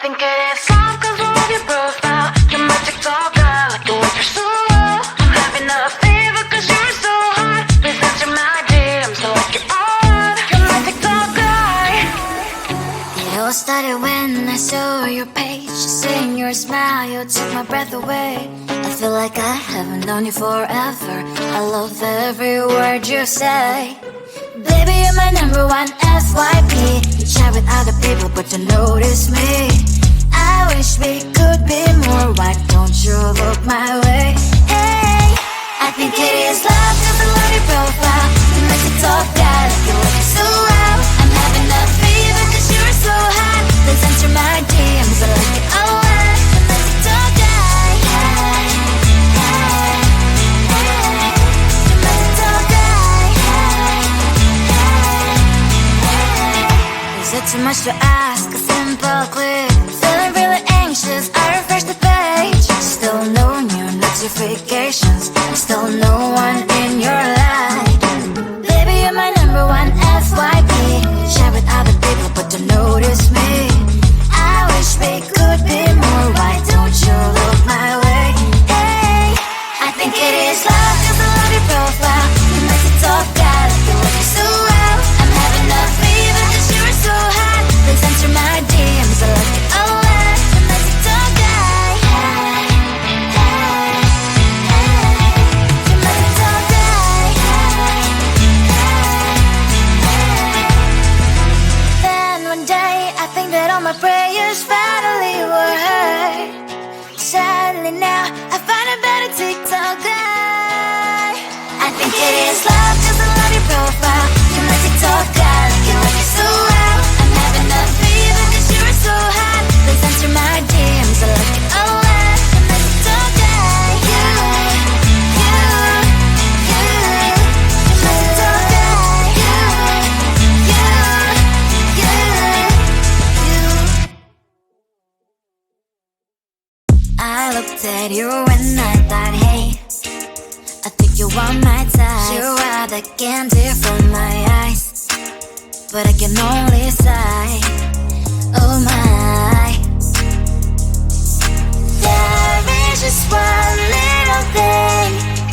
think it is soft cause I love your profile. You're my TikTok girl, like the way you're so low. I'm having a fever cause you're so hot. Please answer my DMs so I can on. You're my TikTok guy. It all started when I saw your page. Seeing your smile, you took my breath away. I feel like I haven't known you forever. I love every word you say. Baby, you're my number one FYP. You chat with other people but don't notice me. I wish we could be more. Why don't you look my way? Hey, I think it is love cause I love your profile. You make it talk that you look so well. I'm having a fever cause you're so hot. Please answer my DMs, I like it a lot. You make it talk that. Hey, hey, hey. You make it talk that. Hey, hey. Is it too much to ask? A simple click. Feeling really anxious, I refresh the page. Still no new notifications. Still no one in your life. Baby, you're my number one FYP. Share with other people but don't notice me. I wish we could be more. Why don't you look my way? Hey, I think it is love cause I love your profile. You make it talk that you look so well. I'm having a fever cause you're so hot. Please answer my DMs, I like it a lot. You make it talk that. Hey, hey, hey. You make it talk that. Hey, hey, hey. Then one day I think that all my prayers finally were heard. Sadly now I find a better TikTok guy. I think it is love cause I love your profile. You make it talk guy, you like it so well. I'm having a fever cause you're so hot. Please answer my DMs, I like it a lot. You make it talk guy. You make it talk guy. I looked at you and I thought, hey, I think you want my type. You are the candy from my eyes, but I can only sigh. Oh my, there is just one little thing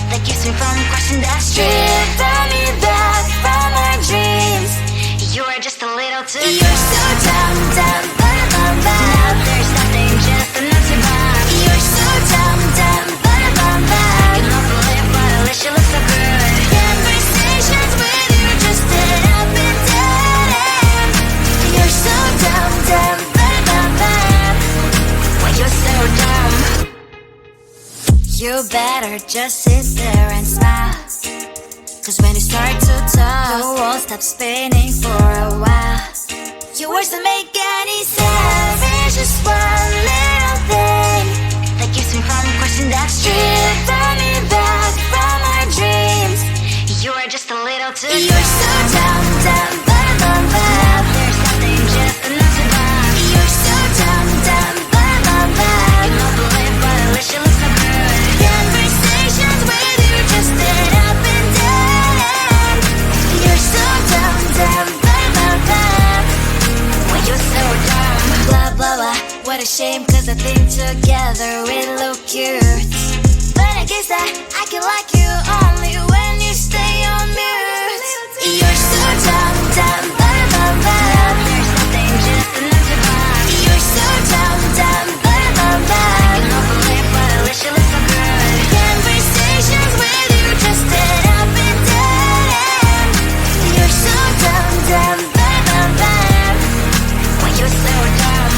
that keeps me from crossing that street. Drive me back from my dreams. You are just a little too good. You're so dumb, dumb, bum, bum, bum. Now there's nothing, just enough to buy. You're so dumb, dumb, bum, bum, bum. You know the lip, but at least you look so good. Conversations with you just end up in dead end. You're so dumb, dumb, bum, bum, bum. Why you're so dumb? You better just sit there and smile. Cause when you start to talk, the world stops spinning for a while. Your words don't make any sense. There's just one little thing that keeps me from crossing that street. Drive me back from my dreams. You are just a little too good. You're so dumb, dumb, bum, bum, bum. There's nothing, just enough to buy. You're so dumb, dumb, bum, bum, bum. You know the lip, but at least you look so good. Conversations with you just end up in dead end. You're so dumb, dumb, bum, bum, bum. Why you're so dumb? Blah, blah, blah. What a shame, cause I think together we look cute. But I guess that I can like you only when you stay on mute. You're so dumb, dumb, bum, bum, bum. There's nothing, just enough to buy. You're so dumb, dumb, bum, bum, bum. You know the lip, but at least you look so good. Conversations with you just end up in dead end. You're so dumb, dumb, bum, bum, bum. Why you're so dumb?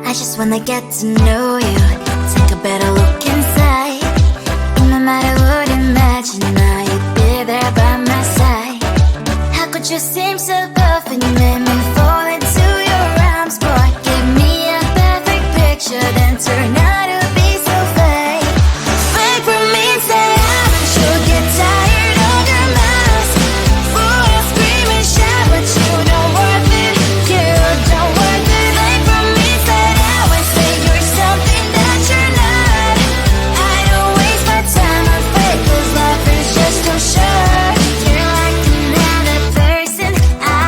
I just wanna get to know you. Take a better look inside. No matter what, imagine now you'd be there by my side. How could you seem so perfect? You made me fall into your arms, boy. Give me a perfect picture, then turn out to be so fake. Fake for me, say haven't you get tired of your mess? Fool and scream and shout, but you don't worth it. You don't worth it. Fake for me, say I would say you're something that you're not. I don't waste my time on fake, cause life is just too short. You're like another person I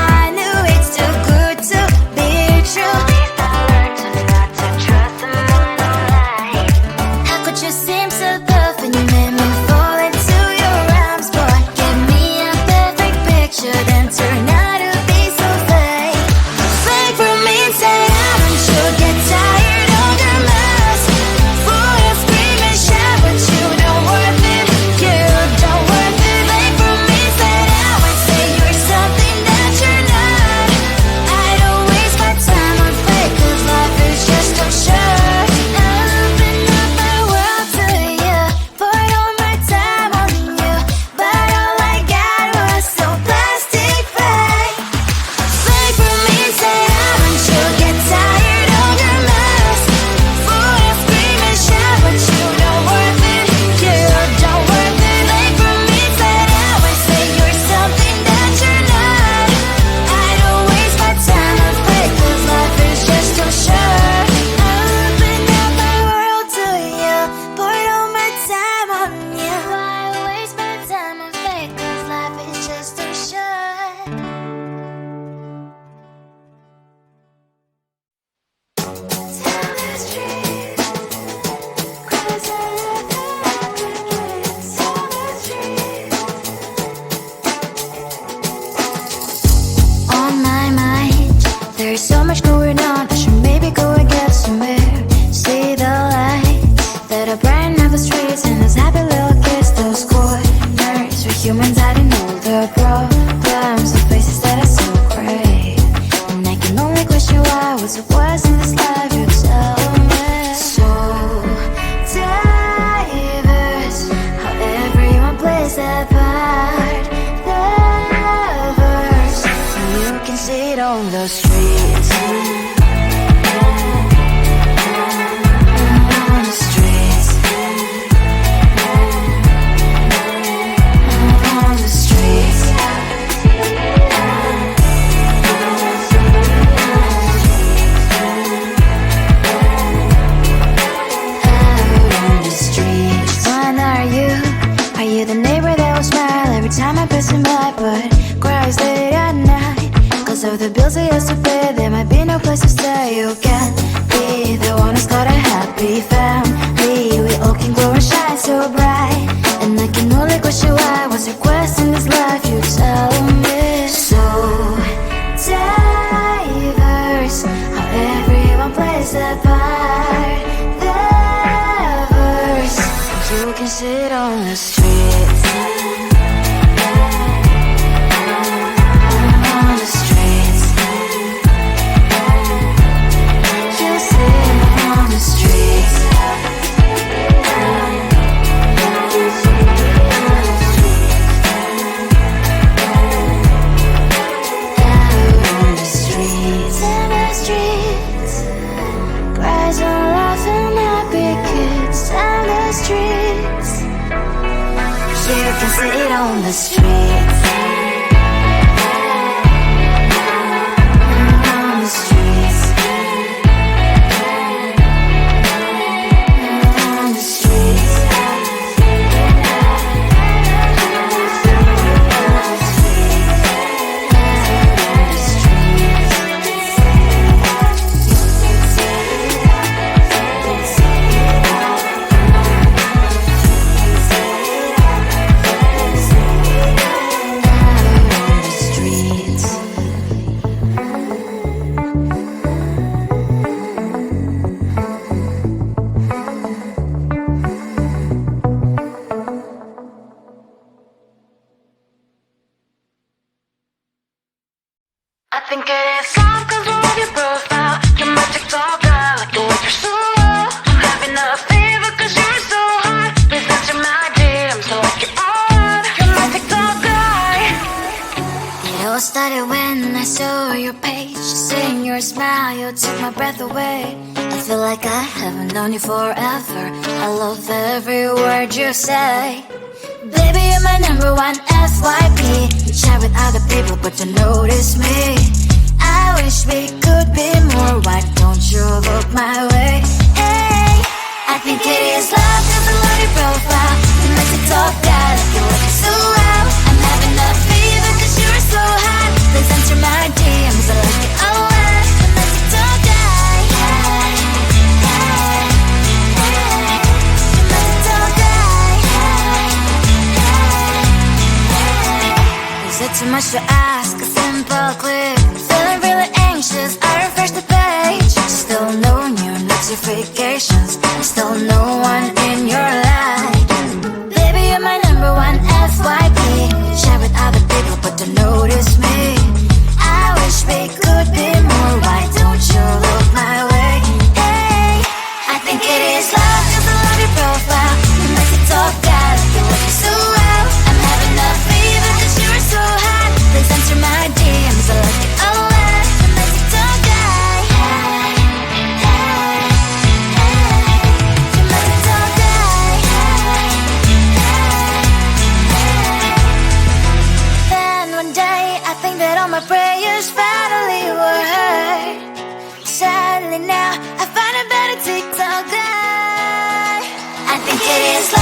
be found. We all can glow and shine so bright. And I can only question why. What's your quest in this life? You tell me. So diverse, how everyone plays their part. Diverse, you can sit on the streets. On the streets. You sit on the streets. You can sit on the streets. On the streets. On the streets. I think it is all 'cause I love your profile. You're my TikTok girl, like the way you're so low. I'm having a fever 'cause you're so hot. Please answer my DMs so I can on. You're my TikTok guy. It all started when I saw your page. Seeing your smile, you took my breath away. I feel like I haven't known you forever. I love every word you say. Baby, you're my number one FYP. You chat with other people, but you notice me. I wish we could be more. Why don't you look my way? Hey, I think it is love 'cause I love your profile. You make it talk that like you look so well. I'm having a fever 'cause you're so hot. Please answer my DMs, I like it all well. You make it talk guy. Hey, hey, hey. You make it talk guy. Is it too much to ask? A simple click. Feeling really anxious, I refresh the page. Still no new notifications. Still no one in your life. Baby, you're my number one FYP. Share with other people, but don't notice me. I wish we could be more. Why don't you look my way? Hey, I think it is love 'cause I love your profile. You make it talk that you look so well. I'm having a fever 'cause you're so hot. Please answer my DMs, I like it all well. You make it talk guy. Hey, hey, hey. You make it talk guy. Hey, hey, hey. Then one day I think that all my prayers finally were heard. Sadly now I find a better TikTok guy. I think it is love.